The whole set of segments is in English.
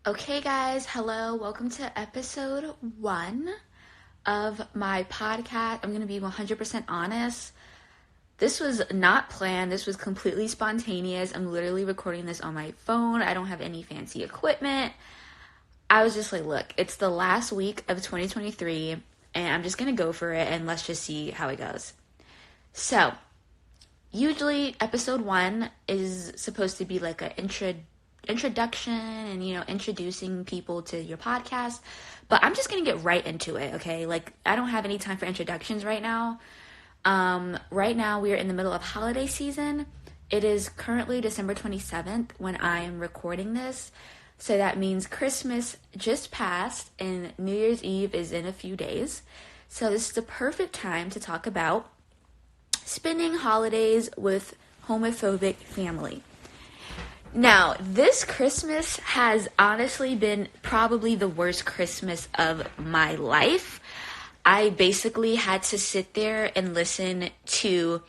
Okay, guys, hello. Welcome to episode 1 of my podcast. I'm going to be 100% honest. This was not planned. This was completely spontaneous. I'm literally recording this on my phone. I don't have any fancy equipment. I was just like, look, it's the last week of 2023, and I'm just going to go for it, and let's just see how it goes. So, usually episode 1 is supposed to be like an introduction and introducing people to your podcast, but I'm just gonna get right into it. Okay, like I don't have any time for introductions right now. Right now we are in the middle of holiday season. It is currently December 27th when I am recording this, so that means Christmas just passed and New Year's Eve is in a few days. So this is the perfect time to talk about spending holidays with homophobic family. Now, this Christmas has honestly been probably the worst Christmas of my life. I basically had to sit there and listen to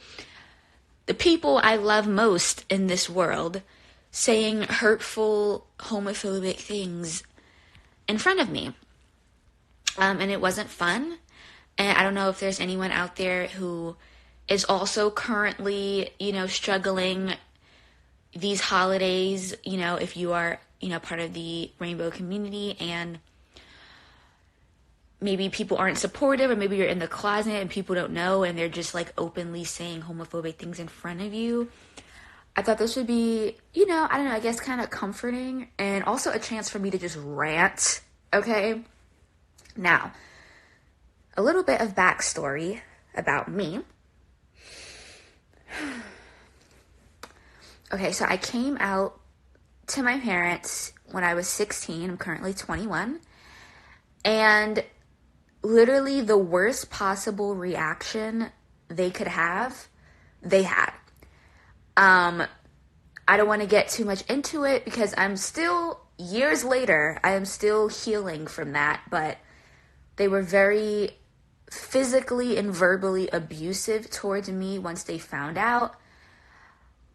the people I love most in this world saying hurtful, homophobic things in front of me. And it wasn't fun. And I don't know if there's anyone out there who is also currently, struggling these holidays, if you are, part of the rainbow community and maybe people aren't supportive, or maybe you're in the closet and people don't know and they're just like openly saying homophobic things in front of you. I thought this would be, I guess kind of comforting and also a chance for me to just rant, okay? Now, a little bit of backstory about me. Okay, so I came out to my parents when I was 16. I'm currently 21. And literally the worst possible reaction they could have, they had. I don't want to get too much into it because I'm still, years later, I am still healing from that. But they were very physically and verbally abusive towards me once they found out.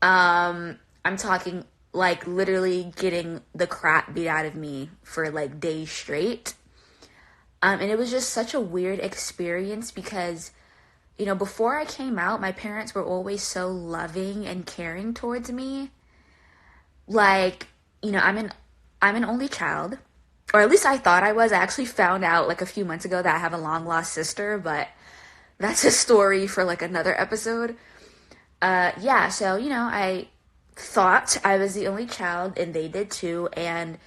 I'm talking like literally getting the crap beat out of me for like days straight. And it was just such a weird experience because, before I came out, my parents were always so loving and caring towards me. Like, I'm an only child, or at least I thought I was. I actually found out like a few months ago that I have a long lost sister, but that's a story for like another episode. So, I thought I was the only child and they did too. And,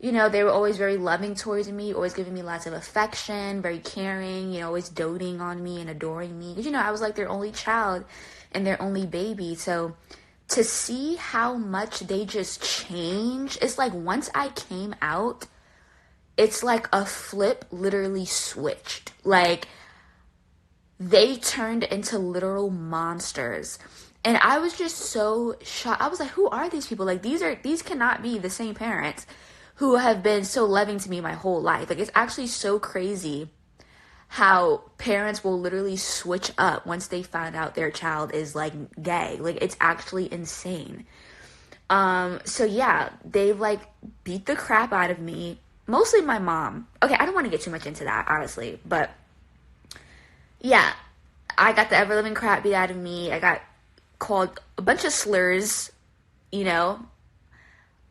they were always very loving towards me, always giving me lots of affection, very caring, always doting on me and adoring me. Because, I was like their only child and their only baby. So to see how much they just changed, it's like once I came out, it's like a flip literally switched. Like, they turned into literal monsters. And I was just so shocked. I was like, who are these people? Like, these cannot be the same parents who have been so loving to me my whole life. Like, it's actually so crazy how parents will literally switch up once they find out their child is like gay. Like, it's actually insane. So yeah, they like beat the crap out of me. Mostly my mom. Okay, I don't want to get too much into that, honestly, but yeah, I got the ever-living crap beat out of me. I got called a bunch of slurs,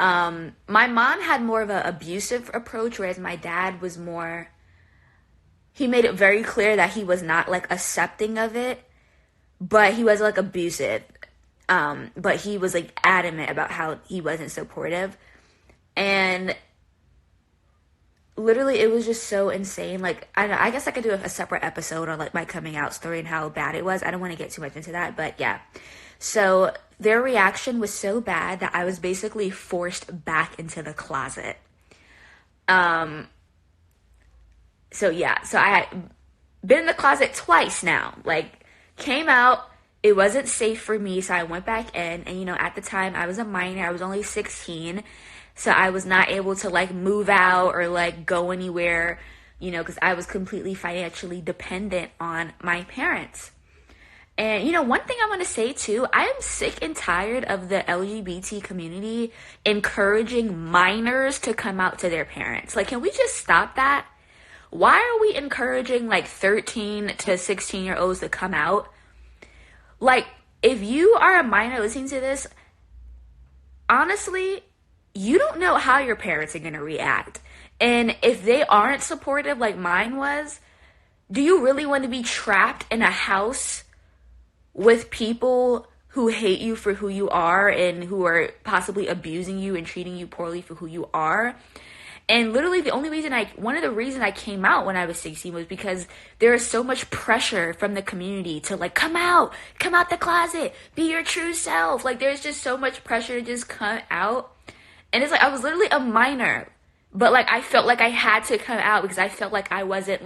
My mom had more of an abusive approach, whereas my dad was more, he made it very clear that he was not, like, accepting of it, but he was, like, abusive. But he was, like, adamant about how he wasn't supportive. And literally, it was just so insane. Like, I don't know, I guess I could do a separate episode on, like, my coming out story and how bad it was. I don't want to get too much into that, but yeah. So their reaction was so bad that I was basically forced back into the closet. So yeah, so I had been in the closet twice now. Like, came out, it wasn't safe for me, so I went back in. And, at the time, I was a minor. I was only 16. So I was not able to, like, move out or, like, go anywhere, because I was completely financially dependent on my parents. And, one thing I want to say too, I am sick and tired of the LGBT community encouraging minors to come out to their parents. Like, can we just stop that? Why are we encouraging like 13 to 16-year-olds to come out? Like, if you are a minor listening to this, honestly, you don't know how your parents are going to react. And if they aren't supportive like mine was, do you really want to be trapped in a house with people who hate you for who you are and who are possibly abusing you and treating you poorly for who you are? And literally one of the reasons I came out when I was 16 was because there is so much pressure from the community to like, come out the closet, be your true self. Like, there's just so much pressure to just come out. And it's like, I was literally a minor, but like, I felt like I had to come out because I felt like I wasn't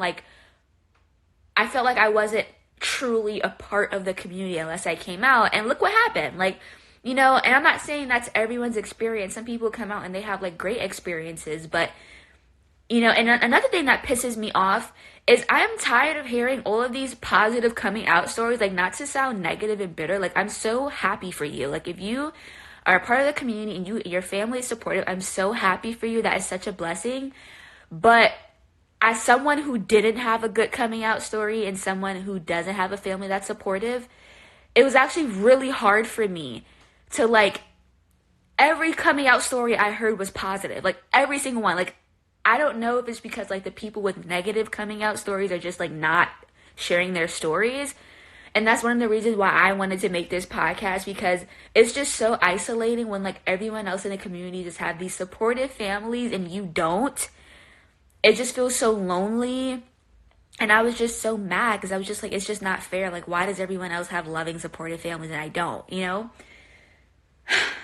truly a part of the community unless I came out. And look what happened. Like, and I'm not saying that's everyone's experience. Some people come out and they have like great experiences, but and another thing that pisses me off is I am tired of hearing all of these positive coming out stories. Like, not to sound negative and bitter, like, I'm so happy for you. Like, if you are a part of the community and your family is supportive, I'm so happy for you. That is such a blessing. But as someone who didn't have a good coming out story and someone who doesn't have a family that's supportive, it was actually really hard for me to, like, every coming out story I heard was positive. Like, every single one. Like, I don't know if it's because, like, the people with negative coming out stories are just, like, not sharing their stories. And that's one of the reasons why I wanted to make this podcast, because it's just so isolating when, like, everyone else in the community just have these supportive families and you don't. It just feels so lonely. And I was just so mad because I was just like, it's just not fair. Like, why does everyone else have loving, supportive families and I don't,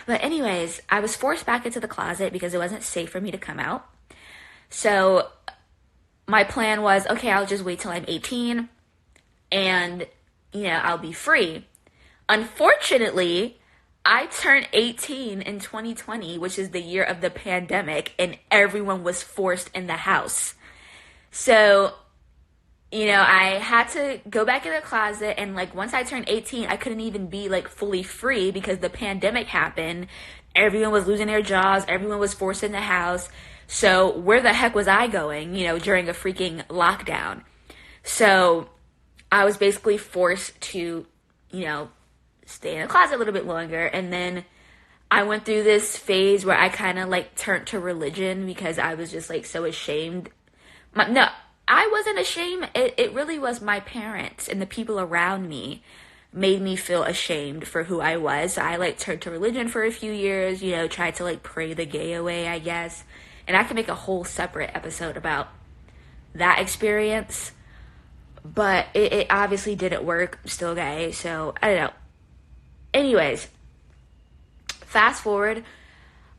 But anyways, I was forced back into the closet because it wasn't safe for me to come out. So my plan was, okay, I'll just wait till I'm 18 and, I'll be free. Unfortunately, I turned 18 in 2020, which is the year of the pandemic, and everyone was forced in the house. So, I had to go back in the closet, and like once I turned 18, I couldn't even be like fully free because the pandemic happened. Everyone was losing their jobs. Everyone was forced in the house. So where the heck was I going, during a freaking lockdown? So I was basically forced to, stay in the closet a little bit longer. And then I went through this phase where I kind of like turned to religion because I was just like so ashamed. No, I wasn't ashamed. It really was my parents and the people around me made me feel ashamed for who I was. So I like turned to religion for a few years, tried to like pray the gay away, I guess. And I can make a whole separate episode about that experience. But it obviously didn't work. I'm still gay, so I don't know. Anyways, fast forward.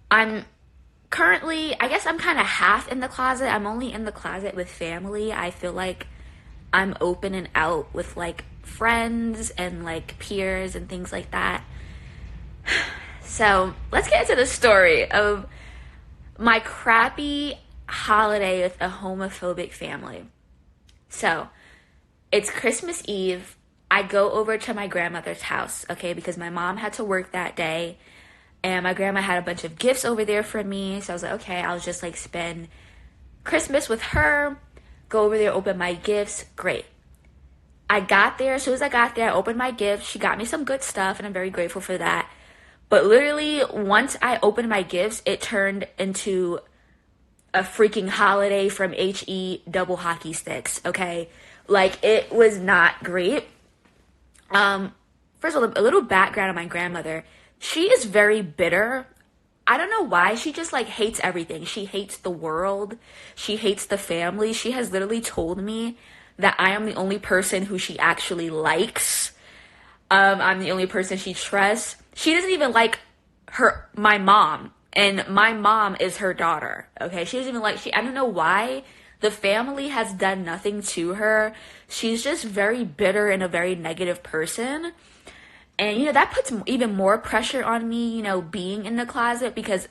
I'm currently, I guess I'm kind of half in the closet. I'm only in the closet with family. I feel like I'm open and out with like friends and like peers and things like that. So let's get into the story of my crappy holiday with a homophobic family. So it's Christmas Eve. I go over to my grandmother's house, okay, because my mom had to work that day. And my grandma had a bunch of gifts over there for me. So I was like, okay, I'll just like spend Christmas with her, go over there, open my gifts. Great. I got there. As soon as I got there, I opened my gifts. She got me some good stuff, and I'm very grateful for that. But literally, once I opened my gifts, it turned into a freaking holiday from HE double hockey sticks, okay? Like, it was not great. First of all, a little background on my grandmother. She is very bitter. I don't know why. She just like hates everything. She hates the world. She hates the family. She has literally told me that I am the only person who she actually likes. I'm the only person she trusts. She doesn't even like my mom, and my mom is her daughter. Okay, she doesn't even like. I don't know why. The family has done nothing to her. She's just very bitter and a very negative person. And, that puts even more pressure on me, being in the closet because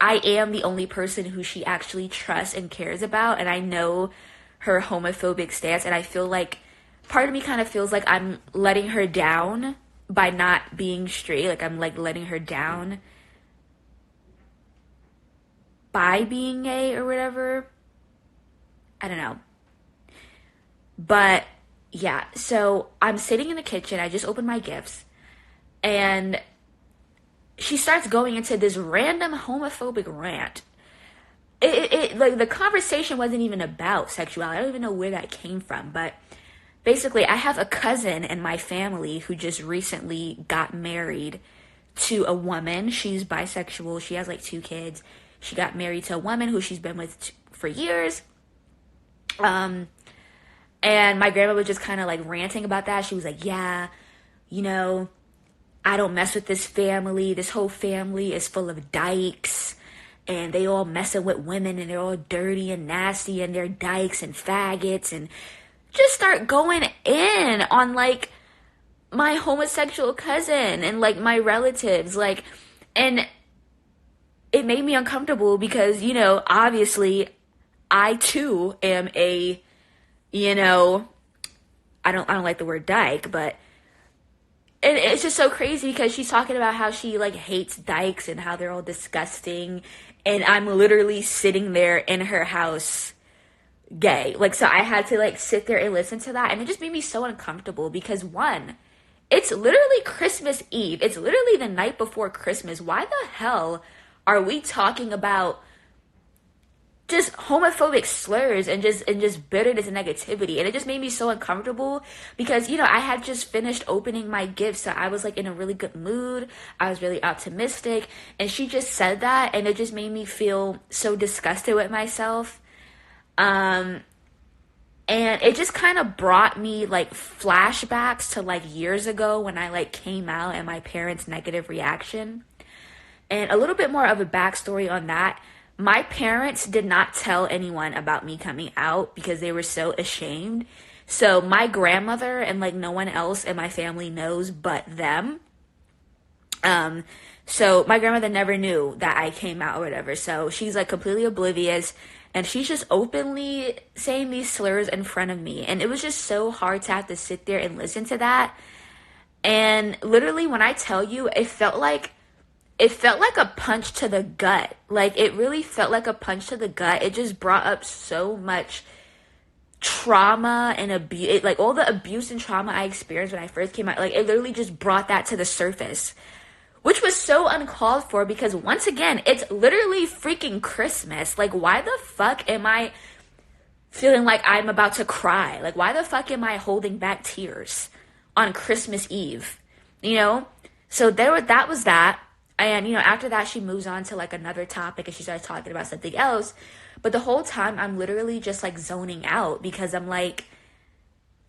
I am the only person who she actually trusts and cares about. And I know her homophobic stance. And I feel like part of me kind of feels like I'm letting her down by not being straight. Like I'm like letting her down by being gay or whatever. I don't know. But yeah, so I'm sitting in the kitchen. I just opened my gifts. And she starts going into this random homophobic rant. It like the conversation wasn't even about sexuality. I don't even know where that came from. But basically, I have a cousin in my family who just recently got married to a woman. She's bisexual. She has like 2 kids. She got married to a woman who she's been with for years. And my grandma was just kind of like ranting about that. She was like, yeah, you know, I don't mess with this family. This whole family is full of dykes. And they all messing with women. And they're all dirty and nasty. And they're dykes and faggots. And just start going in on like my homosexual cousin. And like my relatives. Like, and it made me uncomfortable because, you know, obviously I too am a, you know, I don't like the word dyke, but it's just so crazy because she's talking about how she like hates dykes and how they're all disgusting, and I'm literally sitting there in her house gay. Like, so I had to like sit there and listen to that, and it just made me so uncomfortable because one, it's literally Christmas Eve. It's literally the night before Christmas. Why the hell are we talking about just homophobic slurs and just bitterness and negativity? And it just made me so uncomfortable because, you know, I had just finished opening my gifts, so I was like in a really good mood. I was really optimistic, and she just said that, and it just made me feel so disgusted with myself. And it just kind of brought me like flashbacks to like years ago when I like came out and my parents' negative reaction. And a little bit more of a backstory on that. My parents did not tell anyone about me coming out because they were so ashamed. So my grandmother and like no one else in my family knows but them. So my grandmother never knew that I came out or whatever. So she's like completely oblivious, and she's just openly saying these slurs in front of me. And it was just so hard to have to sit there and listen to that. And literally when I tell you, it felt like a punch to the gut. Like, it really felt like a punch to the gut. It just brought up so much trauma and abuse. Like, all the abuse and trauma I experienced when I first came out, like, it literally just brought that to the surface. Which was so uncalled for because, once again, it's literally freaking Christmas. Like, why the fuck am I feeling like I'm about to cry? Like, why the fuck am I holding back tears on Christmas Eve? You know? So that was that. And, you know, after that, she moves on to, like, another topic, and she starts talking about something else. But the whole time, I'm literally just, like, zoning out because I'm, like,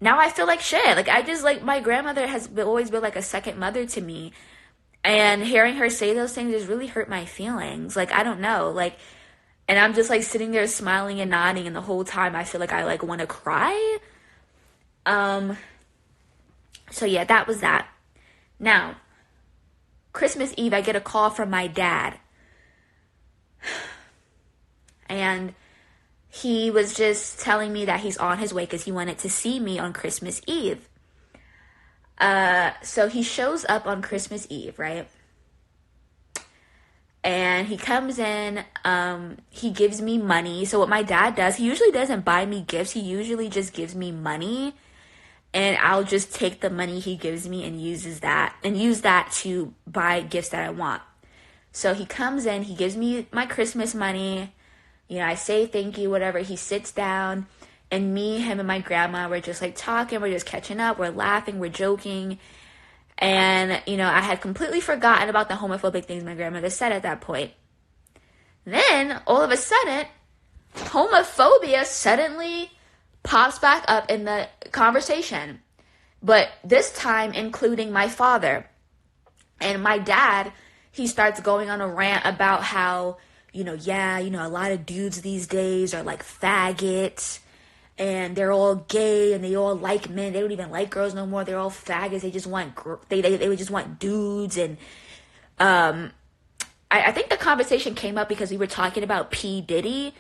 now I feel like shit. Like, I just, like, my grandmother has always been, like, a second mother to me. And hearing her say those things just really hurt my feelings. Like, I don't know. Like, and I'm just, like, sitting there smiling and nodding, and the whole time I feel like I, like, want to cry. So, yeah, that was that. Now, Christmas Eve, I get a call from my dad. And he was just telling me that he's on his way because he wanted to see me on Christmas Eve. So he shows up on Christmas Eve, right? And he comes in, he gives me money. So what my dad does, he usually doesn't buy me gifts. He usually just gives me money. And I'll just take the money he gives me and use that to buy gifts that I want. So he comes in, he gives me my Christmas money. You know, I say thank you, whatever. He sits down, and me, him, and my grandma, we're just like talking. We're just catching up. We're laughing. We're joking. And, you know, I had completely forgotten about the homophobic things my grandmother said at that point. Then, all of a sudden, homophobia suddenly pops back up in the conversation, but this time including my father. And my dad, he starts going on a rant about how, you know, a lot of dudes these days are like faggots, and they're all gay, and they all like men. They don't even like girls no more. They're all faggots. They just want they would just want dudes. And I think the conversation came up because we were talking about P. Diddy.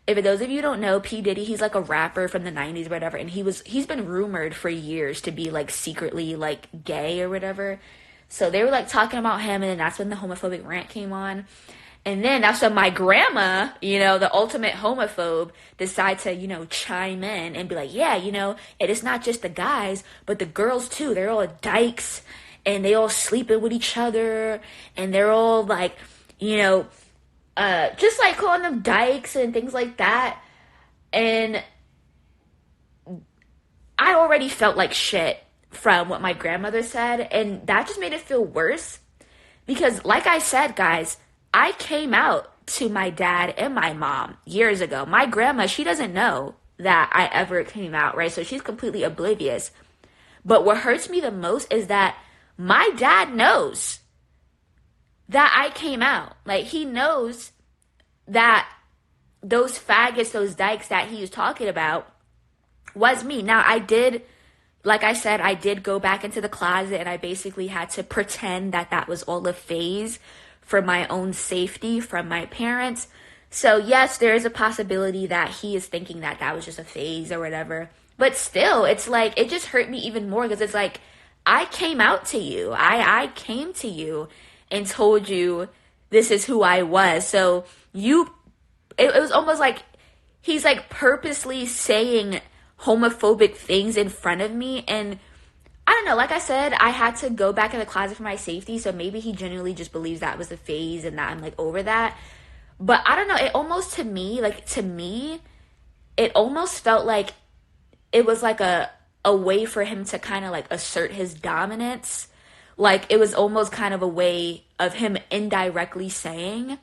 if those of you don't know, P. Diddy, he's like a rapper from the 90s or whatever, and he's been rumored for years to be like secretly like gay or whatever. So they were like talking about him, and then that's when the homophobic rant came on. And then that's when my grandma, the ultimate homophobe, decided to, chime in and be like, yeah, it is not just the guys, but the girls too. They're all dykes, and they all sleeping with each other, and they're all like, just like calling them dykes and things like that. And I already felt like shit from what my grandmother said, and that just made it feel worse. Because like I said, guys, I came out to my dad and my mom years ago. My grandma, she doesn't know that I ever came out, right? So she's completely oblivious. But what hurts me the most is that my dad knows that I came out. Like, he knows that those faggots, those dykes that he was talking about was me. Now, like I said, I did go back into the closet, and I basically had to pretend that that was all a phase for my own safety from my parents. So yes, there is a possibility that he is thinking that that was just a phase or whatever. But still, it's like, it just hurt me even more, because it's like, I came out to you. I came to you and told you this is who I was. So it was almost like he's like purposely saying homophobic things in front of me. And I don't know, like I said, I had to go back in the closet for my safety, so maybe he genuinely just believes that was the phase and that I'm like over that. But I don't know, it almost to me, it almost felt like it was like a way for him to kind of like assert his dominance. Like, it was almost kind of a way of him indirectly saying,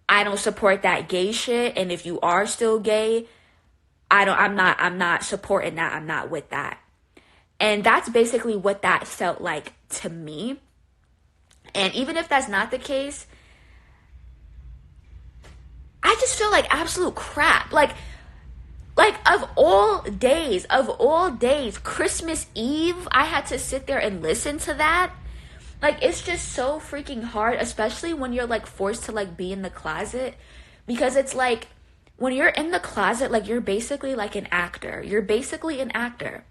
I don't support that gay shit, and if you are still gay, I'm not supporting that. I'm not with that. And that's basically what that felt like to me. And even if that's not the case, I just feel like absolute crap. Like of all days, Christmas Eve, I had to sit there and listen to that. Like, it's just so freaking hard, especially when you're like forced to like be in the closet, because it's like, when you're in the closet, like, you're basically like an actor. You're basically an actor.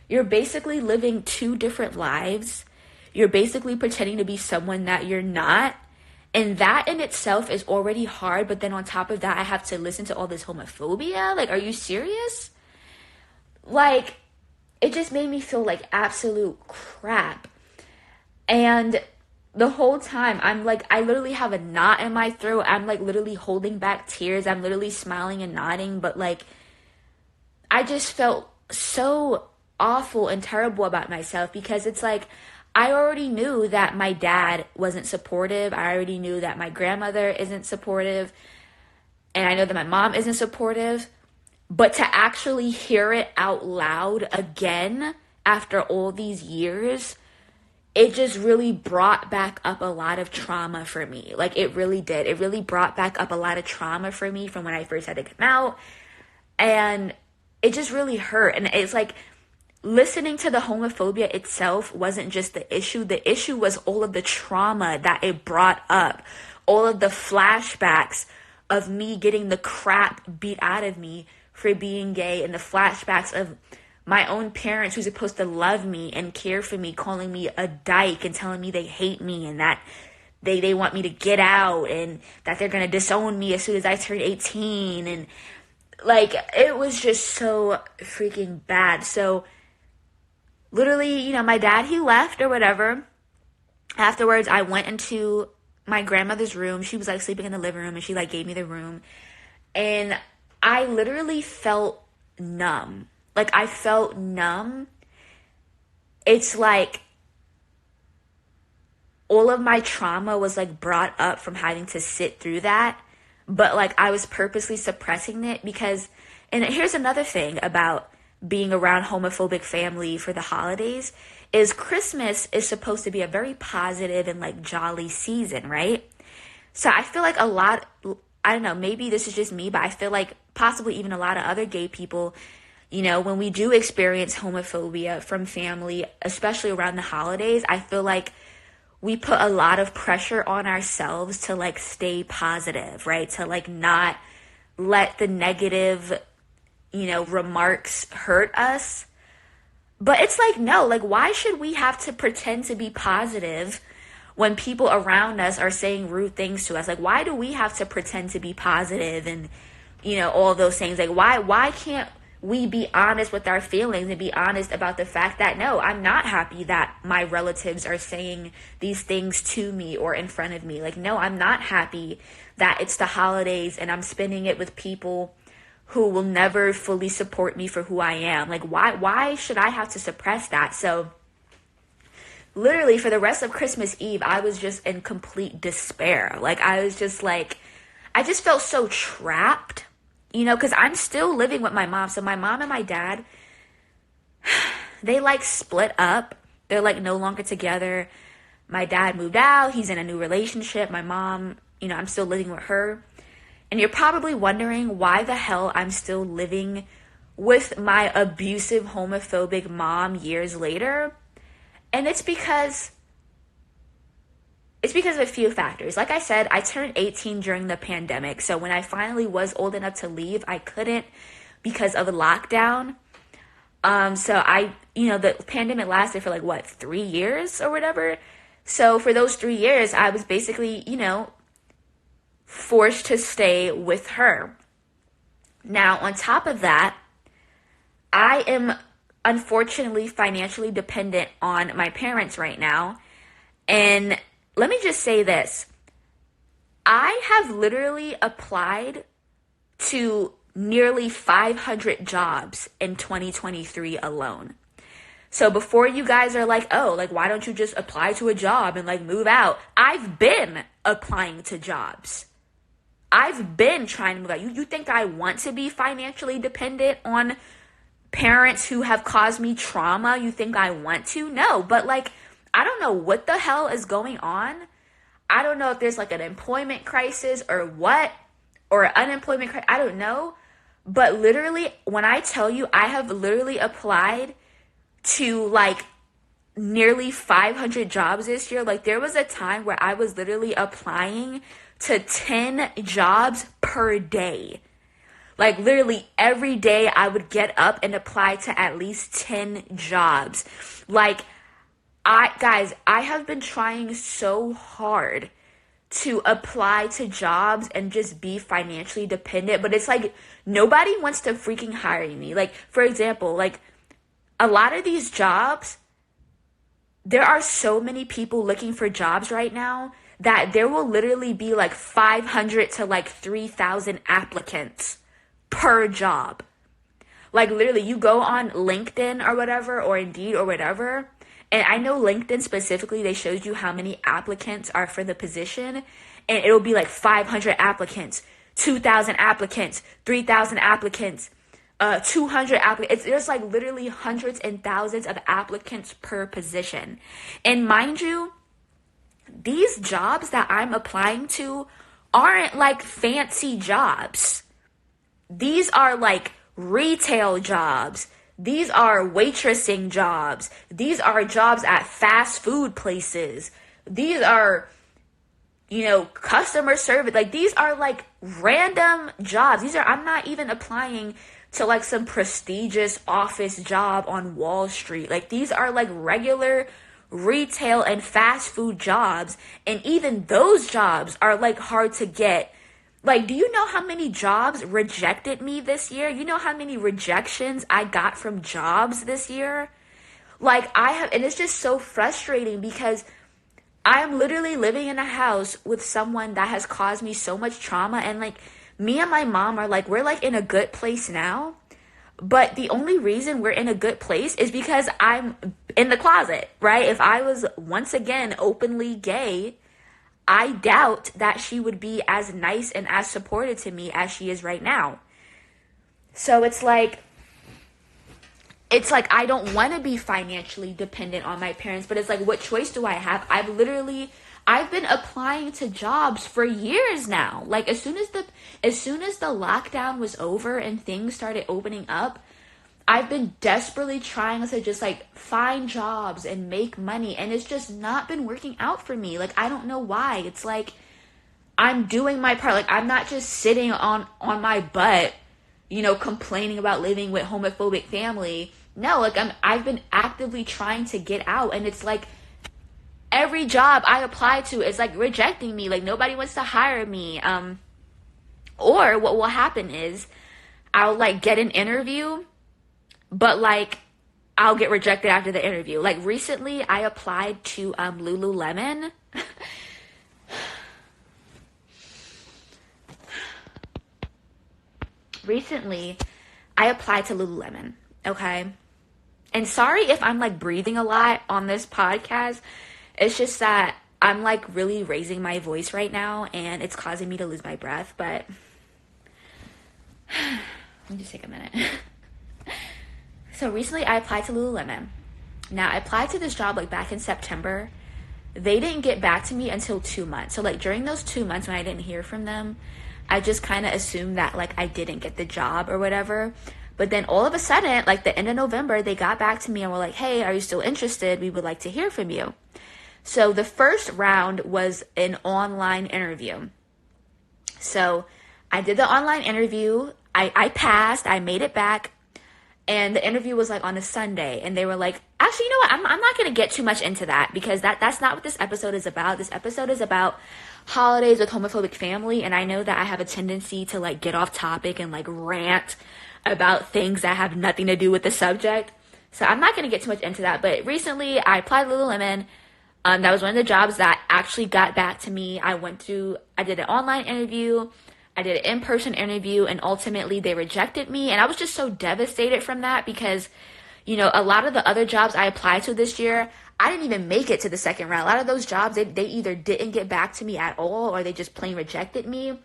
You're basically living two different lives. You're basically pretending to be someone that you're not. And that in itself is already hard. But then on top of that, I have to listen to all this homophobia. Like, are you serious? Like, it just made me feel like absolute crap. And the whole time, I'm like, I literally have a knot in my throat. I'm like literally holding back tears. I'm literally smiling and nodding. But like, I just felt so awful and terrible about myself, because it's like, I already knew that my dad wasn't supportive. I already knew that my grandmother isn't supportive. And I know that my mom isn't supportive. But to actually hear it out loud again after all these years, it just really brought back up a lot of trauma for me. Like, it really did. It really brought back up a lot of trauma for me from when I first had to come out. And it just really hurt. And it's like, listening to the homophobia itself wasn't just the issue. The issue was all of the trauma that it brought up. All of the flashbacks of me getting the crap beat out of me for being gay, and the flashbacks of my own parents who's supposed to love me and care for me calling me a dyke and telling me they hate me and that they want me to get out and that they're going to disown me as soon as I turn 18. And like, it was just so freaking bad. So literally, my dad, he left or whatever. Afterwards, I went into my grandmother's room. She was like sleeping in the living room, and she like gave me the room. And I literally felt numb. Like, I felt numb. It's like all of my trauma was like brought up from having to sit through that. But like, I was purposely suppressing it because, and here's another thing about being around homophobic family for the holidays, is Christmas is supposed to be a very positive and like jolly season, right? So I feel like a lot, I don't know, maybe this is just me, but I feel like possibly even a lot of other gay people, when we do experience homophobia from family, especially around the holidays, I feel like we put a lot of pressure on ourselves to like stay positive, right? To like not let the negative, remarks hurt us. But it's like, no, like, why should we have to pretend to be positive when people around us are saying rude things to us? Like, why do we have to pretend to be positive and, all those things? Like, why can't we be honest with our feelings and be honest about the fact that, no, I'm not happy that my relatives are saying these things to me or in front of me. Like, no, I'm not happy that it's the holidays and I'm spending it with people who will never fully support me for who I am. Like, why should I have to suppress that? So literally for the rest of Christmas Eve, I was just in complete despair. Like, I was just like, I just felt so trapped, because I'm still living with my mom. So my mom and my dad, they like split up. They're like no longer together. My dad moved out. He's in a new relationship. My mom, I'm still living with her. And you're probably wondering why the hell I'm still living with my abusive, homophobic mom years later. And it's because of a few factors. Like I said, I turned 18 during the pandemic. So when I finally was old enough to leave, I couldn't because of the lockdown. The pandemic lasted for 3 years or whatever. So for those 3 years, I was basically, forced to stay with her. Now, on top of that, I am unfortunately financially dependent on my parents right now. And let me just say this. I have literally applied to nearly 500 jobs in 2023 alone. So before you guys are like, oh, like, why don't you just apply to a job and move out? I've been applying to jobs. I've been trying to move out. You think I want to be financially dependent on parents who have caused me trauma? You think I want to? No, but I don't know what the hell is going on. I don't know if there's an employment crisis or what, or unemployment crisis. I don't know. But literally, when I tell you, I have literally applied to nearly 500 jobs this year. There was a time where I was literally applying to 10 jobs per day. Literally every day I would get up and apply to at least 10 jobs. I have been trying so hard to apply to jobs and just be financially dependent, but it's nobody wants to freaking hire me. For example, a lot of these jobs, there are so many people looking for jobs right now that there will literally be 500 to 3,000 applicants per job. Literally, you go on LinkedIn or whatever, or Indeed or whatever, and I know LinkedIn specifically, they shows you how many applicants are for the position, and it'll be 500 applicants, 2,000 applicants, 3,000 applicants, 200 applicants. There's literally hundreds and thousands of applicants per position. And mind you, these jobs that I'm applying to aren't fancy jobs. These are retail jobs. These are waitressing jobs. These are jobs at fast food places. These are, customer service. These are random jobs. I'm not even applying to some prestigious office job on Wall Street. These are regular retail and fast food jobs, and even those jobs are hard to get. Do you know how many jobs rejected me this year? You know how many rejections I got from jobs this year? And it's just so frustrating because I am literally living in a house with someone that has caused me so much trauma, and me and my mom are we're in a good place now. But the only reason we're in a good place is because I'm in the closet, right? If I was once again openly gay, I doubt that she would be as nice and as supportive to me as she is right now. So it's I don't want to be financially dependent on my parents, but it's what choice do I have? I've been applying to jobs for years now. As soon as the lockdown was over and things started opening up, I've been desperately trying to just like find jobs and make money, and it's just not been working out for me. Like, I don't know why. It's like I'm doing my part. Like, I'm not just sitting on my butt, complaining about living with homophobic family. No, like I've been actively trying to get out, and it's like every job I apply to is like rejecting me. Like, nobody wants to hire me. Or what will happen is I'll like get an interview, but like I'll get rejected after the interview. Like, recently I applied to Lululemon. Recently I applied to Lululemon, okay? And sorry if I'm like breathing a lot on this podcast. It's just that I'm like really raising my voice right now and it's causing me to lose my breath, but let me just take a minute. So recently I applied to Lululemon. Now, I applied to this job like back in September. They didn't get back to me until 2 months. So like during those 2 months when I didn't hear from them, I just kind of assumed that like I didn't get the job or whatever. But then all of a sudden, like the end of November, they got back to me and were like, hey, are you still interested? We would like to hear from you. So the first round was an online interview. So I did the online interview. I passed. I made it back. And the interview was like on a Sunday. And they were like, actually, you know what? I'm not going to get too much into that because that's not what this episode is about. This episode is about holidays with homophobic family. And I know that I have a tendency to like get off topic and like rant about things that have nothing to do with the subject. So I'm not going to get too much into that. But recently I applied to Lululemon. That was one of the jobs that actually got back to me. I did an online interview. I did an in-person interview, and ultimately they rejected me. And I was just so devastated from that because, a lot of the other jobs I applied to this year, I didn't even make it to the second round. A lot of those jobs, they either didn't get back to me at all or they just plain rejected me.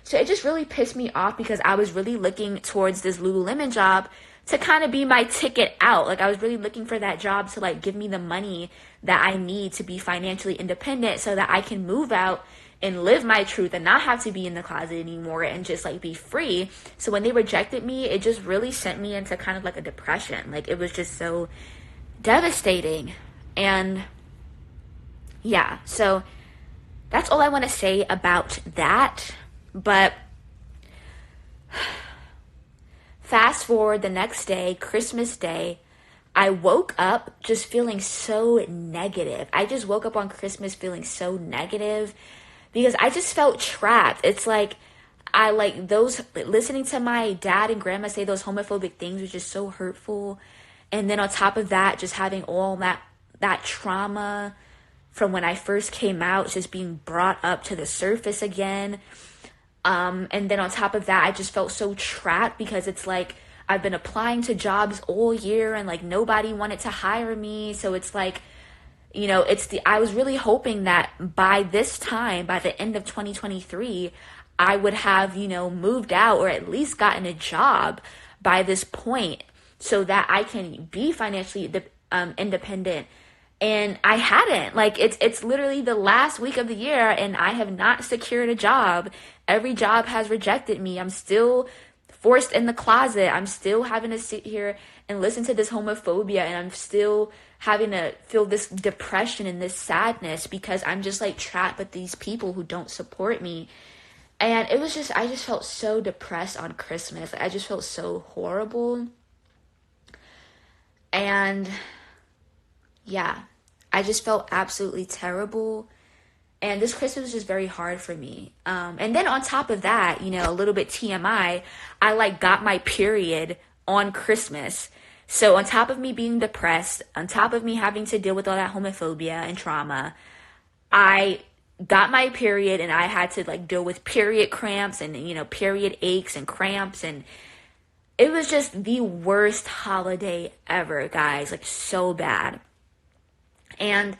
So it just really pissed me off because I was really looking towards this Lululemon job to kind of be my ticket out. Like, I was really looking for that job to like give me the money that I need to be financially independent so that I can move out and live my truth and not have to be in the closet anymore and just like be free. So when they rejected me, it just really sent me into kind of like a depression. Like, it was just so devastating. And yeah, so that's all I want to say about that. But fast forward the next day, Christmas Day, I woke up just feeling so negative. I just woke up on Christmas feeling so negative because I just felt trapped. It's like I like those listening to my dad and grandma say those homophobic things was just so hurtful. And then on top of that, just having all that trauma from when I first came out just being brought up to the surface again. And then on top of that, I just felt so trapped because it's like I've been applying to jobs all year and like nobody wanted to hire me. So it's like, I was really hoping that by this time, by the end of 2023, I would have, moved out or at least gotten a job by this point so that I can be financially independent. And I hadn't. Like, it's literally the last week of the year and I have not secured a job. Every job has rejected me. I'm still forced in the closet. I'm still having to sit here and listen to this homophobia, and I'm still having to feel this depression and this sadness because I'm just like trapped with these people who don't support me. And it was just, I just felt so depressed on Christmas. I just felt so horrible. And yeah, I just felt absolutely terrible. And this Christmas was just very hard for me. And then on top of that, a little bit TMI, I like got my period on Christmas. So on top of me being depressed, on top of me having to deal with all that homophobia and trauma, I got my period and I had to like deal with period cramps and, period aches and cramps. And it was just the worst holiday ever, guys, like so bad. And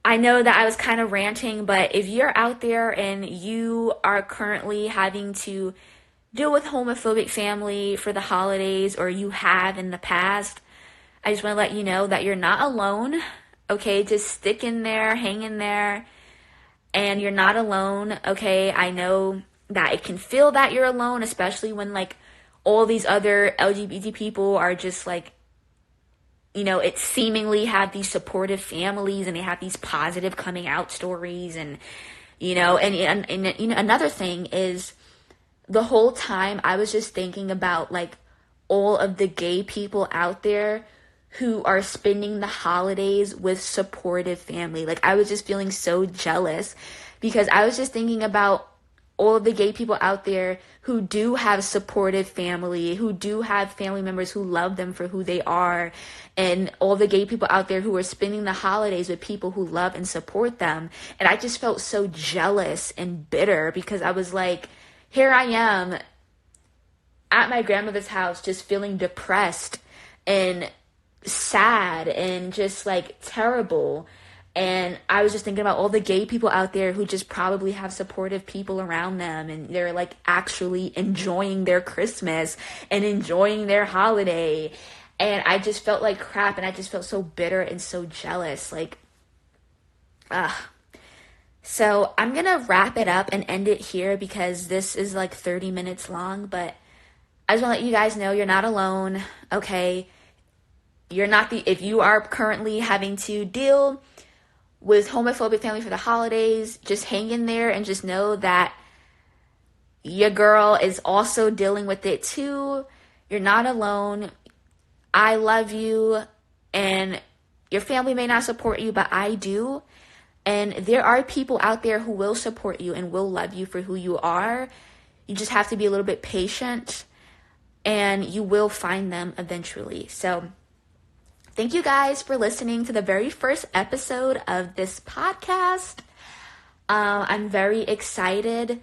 I know that I was kind of ranting, but if you're out there and you are currently having to deal with homophobic family for the holidays, or you have in the past, I just want to let you know that you're not alone, okay? Just stick in there, hang in there, and you're not alone, okay? I know that it can feel that you're alone, especially when like all these other LGBT people are just like, it seemingly have these supportive families and they have these positive coming out stories. And, another thing is, the whole time I was just thinking about like all of the gay people out there who are spending the holidays with supportive family. Like, I was just feeling so jealous because I was just thinking about all of the gay people out there who do have supportive family, who do have family members who love them for who they are, and all the gay people out there who are spending the holidays with people who love and support them. And I just felt so jealous and bitter because I was like, here I am at my grandmother's house just feeling depressed and sad and just like terrible. And I was just thinking about all the gay people out there who just probably have supportive people around them and they're like actually enjoying their Christmas and enjoying their holiday. And I just felt like crap, and I just felt so bitter and so jealous. Like, so I'm going to wrap it up and end it here because this is like 30 minutes long, but I just want to let you guys know you're not alone, okay? If you are currently having to deal with homophobic family for the holidays, just hang in there and just know that your girl is also dealing with it too. You're not alone. I love you, and your family may not support you, but I do. And there are people out there who will support you and will love you for who you are. You just have to be a little bit patient, and you will find them eventually. So thank you guys for listening to the very first episode of this podcast. I'm very excited.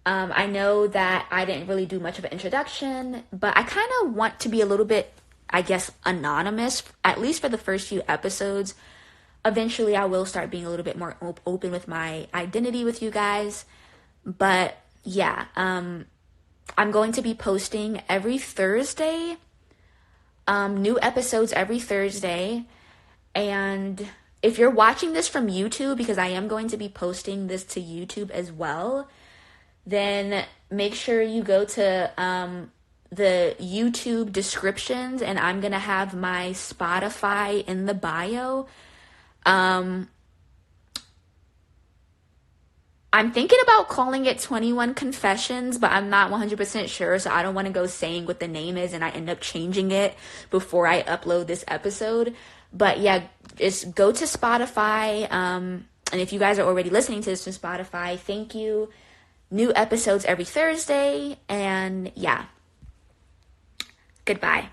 I know that I didn't really do much of an introduction, but I kind of want to be a little bit, I guess, anonymous, at least for the first few episodes. Eventually, I will start being a little bit more open with my identity with you guys. But yeah, I'm going to be posting every Thursday, new episodes every Thursday. And if you're watching this from YouTube, because I am going to be posting this to YouTube as well, then make sure you go to the YouTube descriptions, and I'm going to have my Spotify in the bio. I'm thinking about calling it 21 Confessions, but I'm not 100% sure, so I don't want to go saying what the name is and I end up changing it before I upload this episode. But yeah, just go to Spotify, and if you guys are already listening to this on Spotify, thank you. New episodes every Thursday, and yeah. Goodbye.